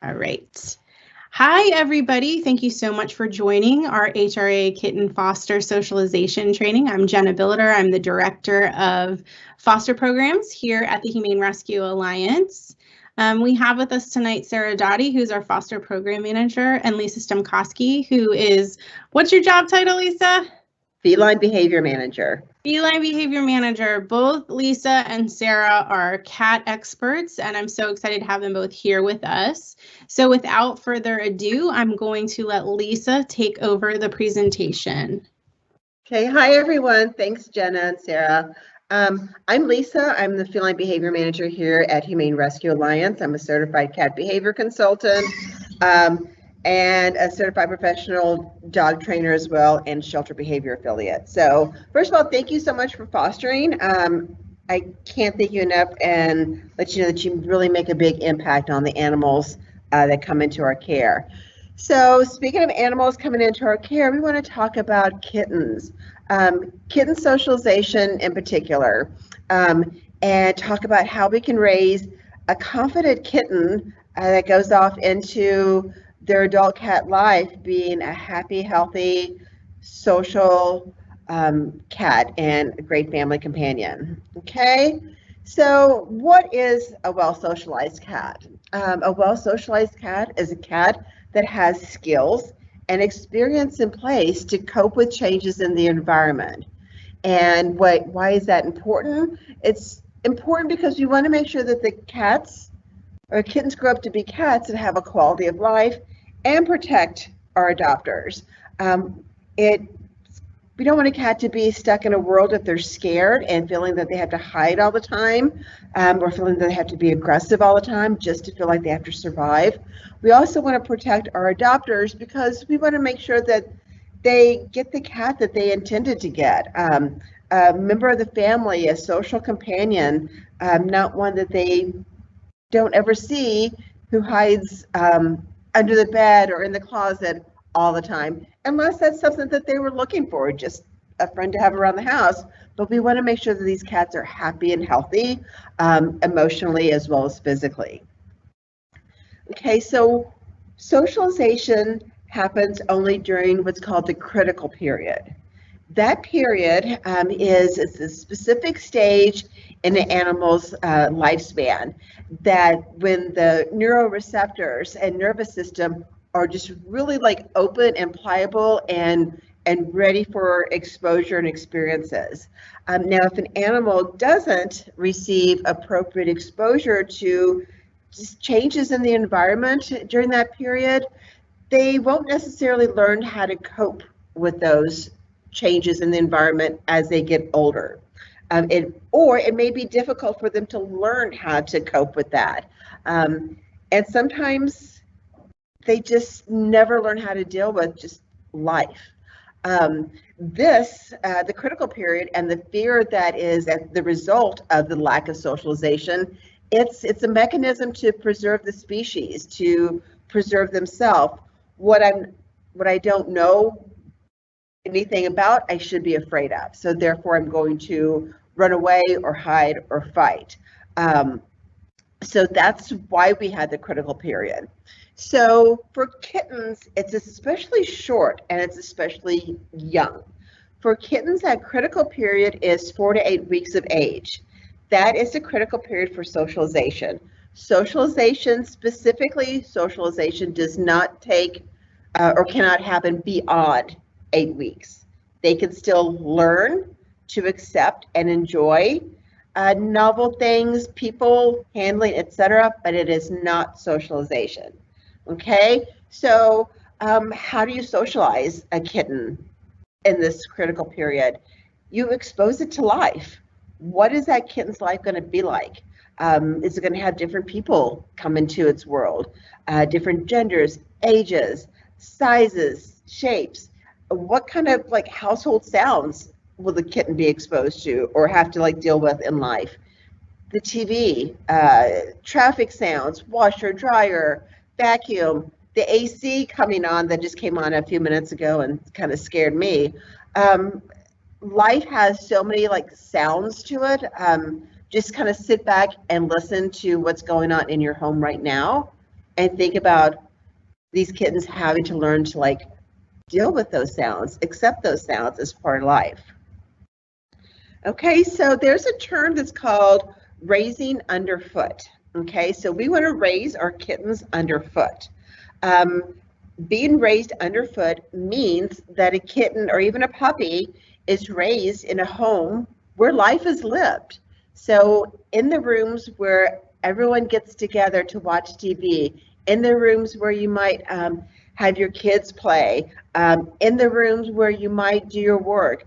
All right. Hi, everybody. Thank you so much for joining our HRA Kitten Foster Socialization Training. I'm Jennah Billeter. I'm the Director of Foster Programs here at the Humane Rescue Alliance. We have with us tonight Sarah Dottie, who's our Foster Program Manager, and Lisa Stemcosky, who is, what's your job title, Lisa? Feline Behavior Manager. Feline Behavior Manager. Both Lisa and Sarah are cat experts, and I'm so excited to have them both here with us. So without further ado, I'm going to let Lisa take over the presentation. Okay, hi everyone. Thanks, Jennah and Sarah. I'm Lisa. I'm the Feline Behavior Manager here at Humane Rescue Alliance. I'm a certified cat behavior consultant and a certified professional dog trainer as well, and shelter behavior affiliate. So first of all, thank you so much for fostering. I can't thank you enough and let you know that you really make a big impact on the animals that come into our care. So speaking of animals coming into our care, we want to talk about kittens, kitten socialization in particular, and talk about how we can raise a confident kitten that goes off into their adult cat life being a happy, healthy, social cat and a great family companion. Okay, so what is a well-socialized cat? A well-socialized cat is a cat that has skills and experience in place to cope with changes in the environment. And why is that important? It's important because we want to make sure that the cats or kittens grow up to be cats that have a quality of life and protect our adopters. We don't want a cat to be stuck in a world if they're scared and feeling that they have to hide all the time, or feeling that they have to be aggressive all the time just to feel like they have to survive. We also want to protect our adopters because we want to make sure that they get the cat that they intended to get. A member of the family, a social companion, not one that they don't ever see, who hides under the bed or in the closet all the time, unless that's something that they were looking for, just a friend to have around the house. But we want to make sure that these cats are happy and healthy, emotionally as well as physically. Okay, so socialization happens only during what's called the critical period. That period is a specific stage in an animal's lifespan that when the neuroreceptors and nervous system are just really like open and pliable and ready for exposure and experiences. Now, if an animal doesn't receive appropriate exposure to just changes in the environment during that period, they won't necessarily learn how to cope with those changes in the environment as they get older. Or it may be difficult for them to learn how to cope with that. And sometimes they just never learn how to deal with just life. The critical period and the fear that is the result of the lack of socialization, it's a mechanism to preserve the species, to preserve themselves. What I don't know anything about, I should be afraid of. So therefore, I'm going to run away or hide or fight. So that's why we had the critical period. So for kittens, it's especially short and it's especially young. For kittens, that critical period is 4 to 8 weeks of age. That is the critical period for socialization. Socialization, specifically socialization, does not take or cannot happen beyond 8 weeks. They can still learn to accept and enjoy novel things, people, handling, etc., but it is not socialization. Okay, so how do you socialize a kitten in this critical period? You expose it to life. What is that kitten's life going to be like? Is it going to have different people come into its world, different genders, ages, sizes, shapes? What kind of like household sounds will the kitten be exposed to or have to like deal with in life? The TV, traffic sounds, washer, dryer, vacuum, the AC coming on that just came on a few minutes ago and kind of scared me. Life has so many like sounds to it. Just kind of sit back and listen to what's going on in your home right now. and think about these kittens having to learn to like deal with those sounds, accept those sounds as part of life. Okay, so there's a term that's called raising underfoot. Okay, so we want to raise our kittens underfoot. Being raised underfoot means that a kitten or even a puppy is raised in a home where life is lived. So in the rooms where everyone gets together to watch TV, in the rooms where you might have your kids play, in the rooms where you might do your work,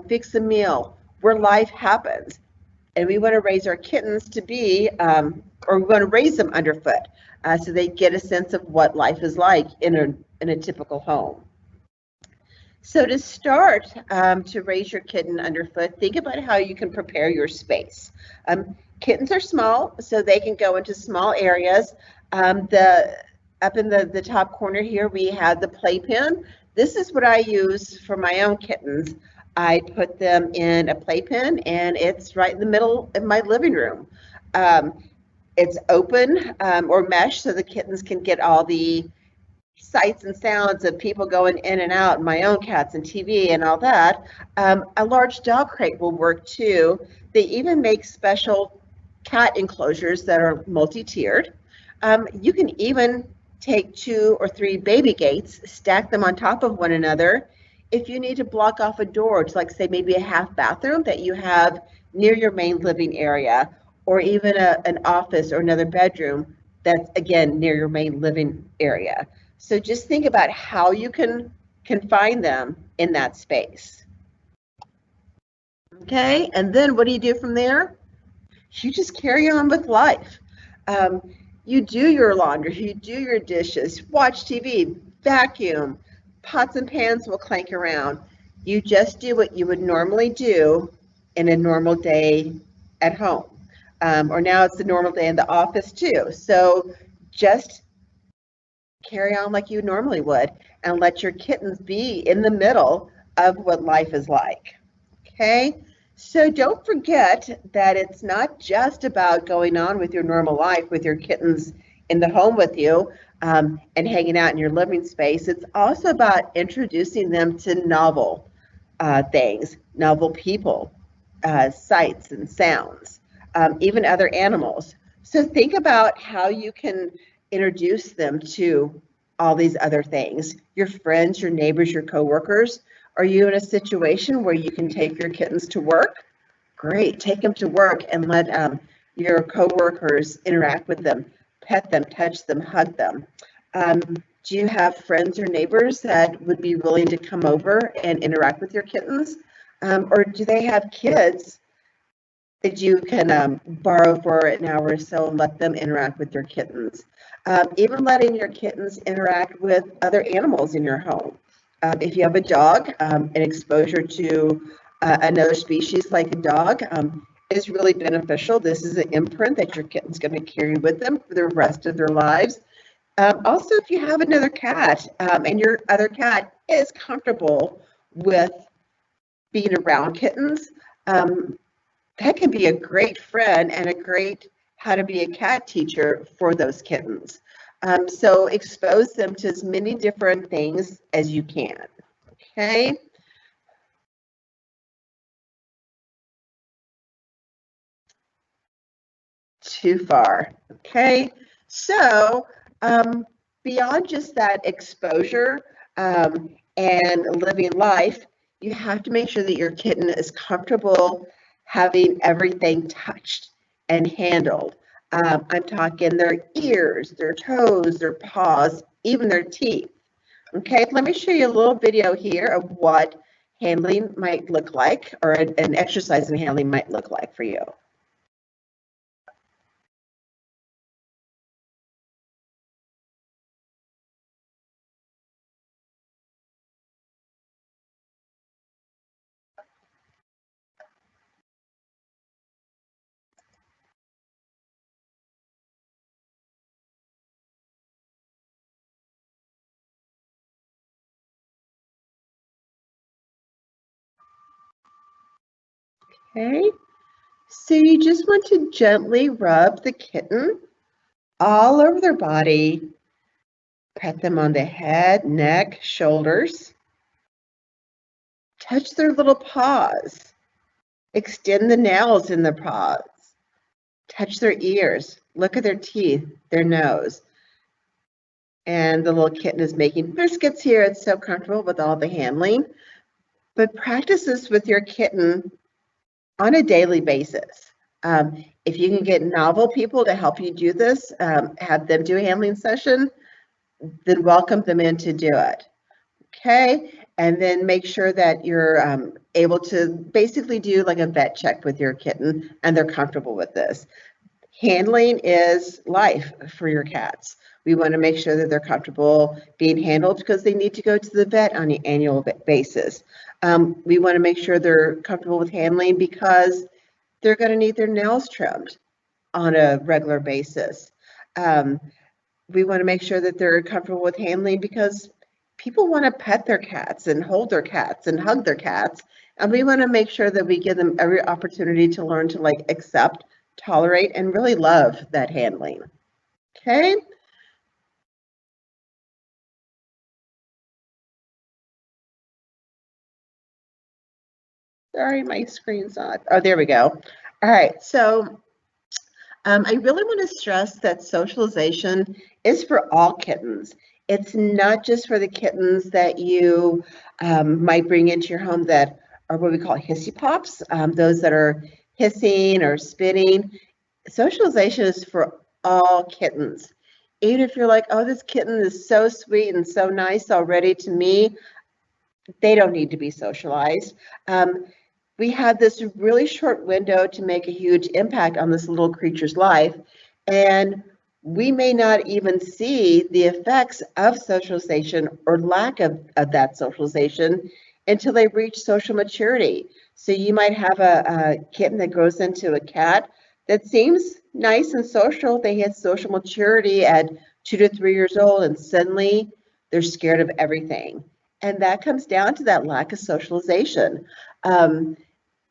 fix a meal, where life happens. And we want to raise our kittens to be, or we want to raise them underfoot, so they get a sense of what life is like in a typical home. So to start to raise your kitten underfoot, think about how you can prepare your space. Kittens are small, so they can go into small areas. Up in the top corner here, we have the playpen. This is what I use for my own kittens. I put them in a playpen, and it's right in the middle of my living room. It's open or mesh, so the kittens can get all the sights and sounds of people going in and out, my own cats and TV and all that. A large dog crate will work too. They even make special cat enclosures that are multi-tiered. You can even take 2 or 3 baby gates, stack them on top of one another. If you need to block off a door to, like, say, maybe a half bathroom that you have near your main living area, or even an office or another bedroom that's, again, near your main living area. So just think about how you can confine them in that space. Okay, and then what do you do from there? You just carry on with life. You do your laundry, you do your dishes, watch TV, vacuum, pots and pans will clank around. You just do what you would normally do in a normal day at home. Or now it's the normal day in the office too. So just carry on like you normally would and let your kittens be in the middle of what life is like. Okay? So don't forget that it's not just about going on with your normal life with your kittens in the home with you and hanging out in your living space. It's also about introducing them to novel things, novel people, sights and sounds, even other animals. So think about how you can introduce them to all these other things. Your friends, your neighbors, your coworkers. Are you in a situation where you can take your kittens to work? Great, take them to work and let your coworkers interact with them, pet them, touch them, hug them. Do you have friends or neighbors that would be willing to come over and interact with your kittens? Or do they have kids that you can borrow for an hour or so and let them interact with your kittens? Even letting your kittens interact with other animals in your home. If you have a dog, an exposure to another species like a dog is really beneficial. This is an imprint that your kitten's going to carry with them for the rest of their lives. Also, if you have another cat and your other cat is comfortable with being around kittens, that can be a great friend and a great how to be a cat teacher for those kittens. So expose them to as many different things as you can. Okay. Too far. Okay. So beyond just that exposure and living life, you have to make sure that your kitten is comfortable having everything touched and handled. I'm talking their ears, their toes, their paws, even their teeth. Okay, let me show you a little video here of what handling might look like, or an exercise in handling might look like for you. Okay, so you just want to gently rub the kitten all over their body. Pet them on the head, neck, shoulders. Touch their little paws. Extend the nails in their paws. Touch their ears. Look at their teeth, their nose. And the little kitten is making biscuits here. It's so comfortable with all the handling. But practice this with your kitten on a daily basis. If you can get novel people to help you do this, have them do a handling session, then welcome them in to do it. Okay, and then make sure that you're able to basically do like a vet check with your kitten and they're comfortable with this. Handling is life for your cats. We want to make sure that they're comfortable being handled because they need to go to the vet on an annual basis. We want to make sure they're comfortable with handling because they're going to need their nails trimmed on a regular basis. We want to make sure that they're comfortable with handling because people want to pet their cats and hold their cats and hug their cats. And we want to make sure that we give them every opportunity to learn to like accept, tolerate, and really love that handling. Okay. Sorry, my screen's not. Oh, there we go. All right. So I really want to stress that socialization is for all kittens. It's not just for the kittens that you might bring into your home that are what we call hissy pops, those that are hissing or spitting. Socialization is for all kittens. Even if you're like, oh, this kitten is so sweet and so nice already to me, they don't need to be socialized. We had this really short window to make a huge impact on this little creature's life, and we may not even see the effects of socialization or lack of that socialization until they reach social maturity. So you might have a kitten that grows into a cat that seems nice and social. They hit social maturity at 2 to 3 years old, and suddenly they're scared of everything. And that comes down to that lack of socialization.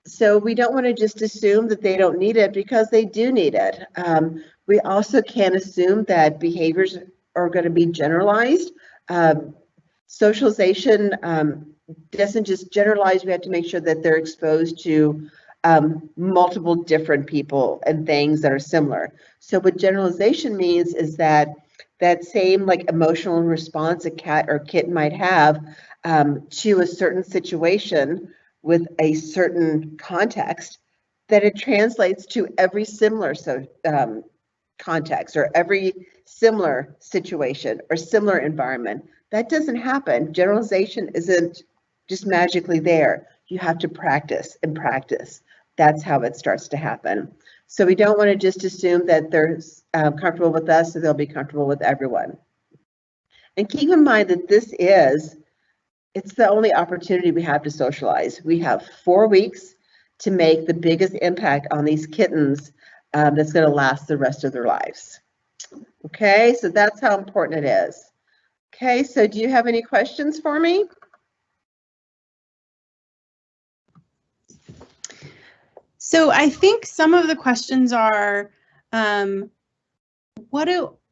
So we don't want to just assume that they don't need it because they do need it. We also can't assume that behaviors are going to be generalized. Socialization doesn't just generalize. We have to make sure that they're exposed to multiple different people and things that are similar. So what generalization means is that that same like emotional response a cat or kitten might have to a certain situation with a certain context, that it translates to every similar context or every similar situation or similar environment. That doesn't happen. Generalization isn't just magically there. You have to practice and practice. That's how it starts to happen. So we don't want to just assume that they're comfortable with us, so they'll be comfortable with everyone. And keep in mind that it's the only opportunity we have to socialize. We have 4 weeks to make the biggest impact on these kittens that's going to last the rest of their lives. Okay, so that's how important it is. Okay, so do you have any questions for me? So I think some of the questions are,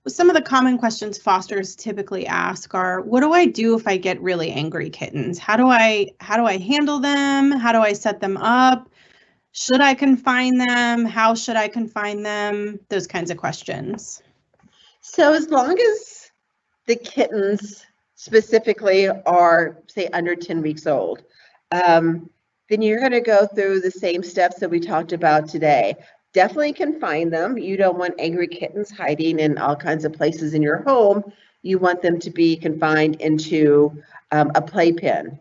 some of the common questions fosters typically ask are, what do I do if I get really angry kittens? How do I handle them? How do I set them up? Should I confine them? How should I confine them? Those kinds of questions. So as long as the kittens specifically are, say, under 10 weeks old, then you're going to go through the same steps that we talked about today. Definitely confine them. You don't want angry kittens hiding in all kinds of places in your home. You want them to be confined into a playpen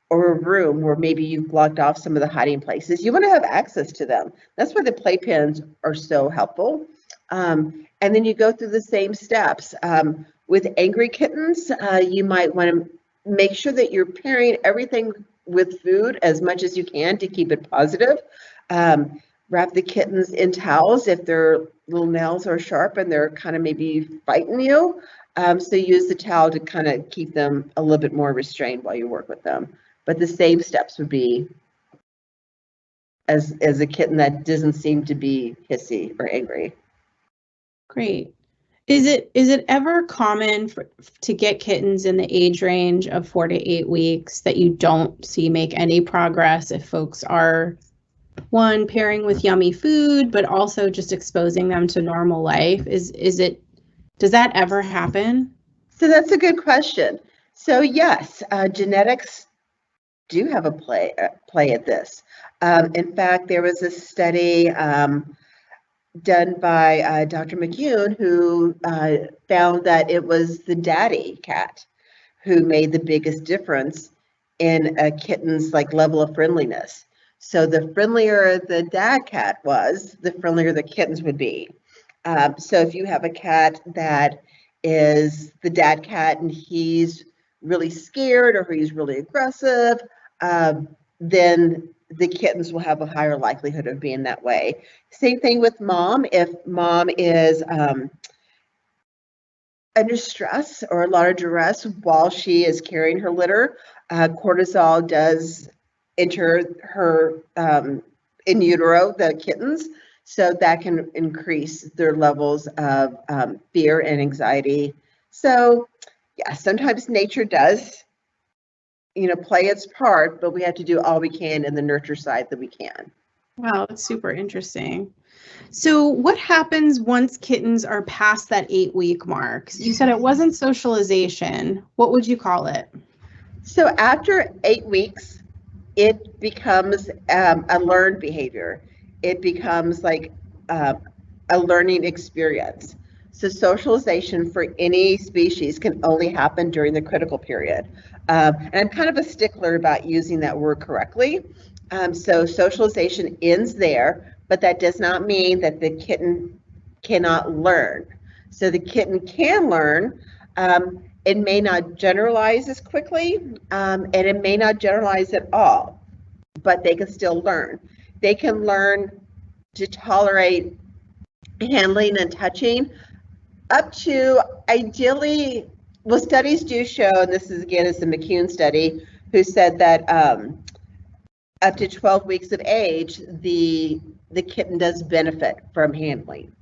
or a room where maybe you've blocked off some of the hiding places. You want to have access to them. That's why the playpens are so helpful. And then you go through the same steps. With angry kittens, you might want to make sure that you're pairing everything with food as much as you can to keep it positive. Wrap the kittens in towels if their little nails are sharp and they're kind of maybe fighting you. So use the towel to kind of keep them a little bit more restrained while you work with them. But the same steps would be as a kitten that doesn't seem to be hissy or angry. Great. Is it ever common to get kittens in the age range of 4 to 8 weeks that you don't see make any progress if folks are, one, pairing with yummy food, but also just exposing them to normal life? Does that ever happen? So that's a good question. So yes, genetics do have a play at this. In fact, there was a study done by Dr. McCune who found that it was the daddy cat who made the biggest difference in a kitten's level of friendliness. So the friendlier the dad cat was, the friendlier the kittens would be. So if you have a cat that is the dad cat and he's really scared or he's really aggressive, then the kittens will have a higher likelihood of being that way. Same thing with mom. If mom is under stress or a lot of duress while she is carrying her litter, cortisol does enter her in utero, the kittens, so that can increase their levels of fear and anxiety. So yeah, sometimes nature does play its part, but we have to do all we can in the nurture side that we can. Wow, that's super interesting. So what happens once kittens are past that 8-week mark? You said it wasn't socialization. What would you call it? So after 8 weeks, it becomes a learned behavior. It becomes like a learning experience. So socialization for any species can only happen during the critical period. And I'm kind of a stickler about using that word correctly. So socialization ends there, but that does not mean that the kitten cannot learn. So the kitten can learn. It may not generalize as quickly, and it may not generalize at all, but they can still learn. They can learn to tolerate handling and touching up to ideally, well, studies do show, and this is again is the McCune study, who said that up to 12 weeks of age, the kitten does benefit from handling.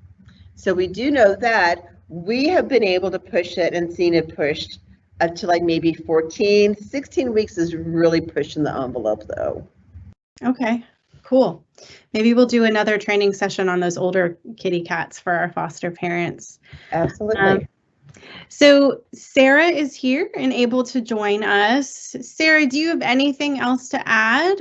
So we do know that. We have been able to push it and seen it pushed up to maybe 14, 16 weeks is really pushing the envelope though. Okay, cool. Maybe we'll do another training session on those older kitty cats for our foster parents. Absolutely. So Sarah is here and able to join us. Sarah, do you have anything else to add?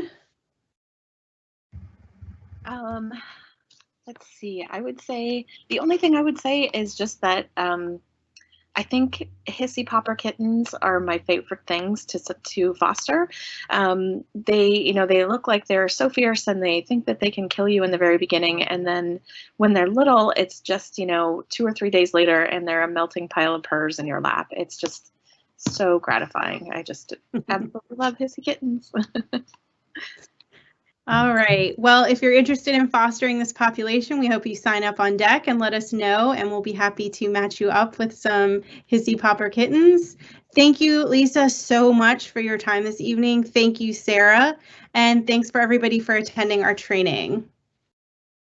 Let's see. I would say the only thing I would say is just that I think hissy popper kittens are my favorite things to foster. They look like they're so fierce and they think that they can kill you in the very beginning. And then when they're little, it's just, 2 or 3 days later and they're a melting pile of purrs in your lap. It's just so gratifying. I just absolutely love hissy kittens. All right. Well, if you're interested in fostering this population, we hope you sign up on deck and let us know, and we'll be happy to match you up with some hissy popper kittens. Thank you, Lisa, so much for your time this evening. Thank you, Sarah, and thanks for everybody for attending our training.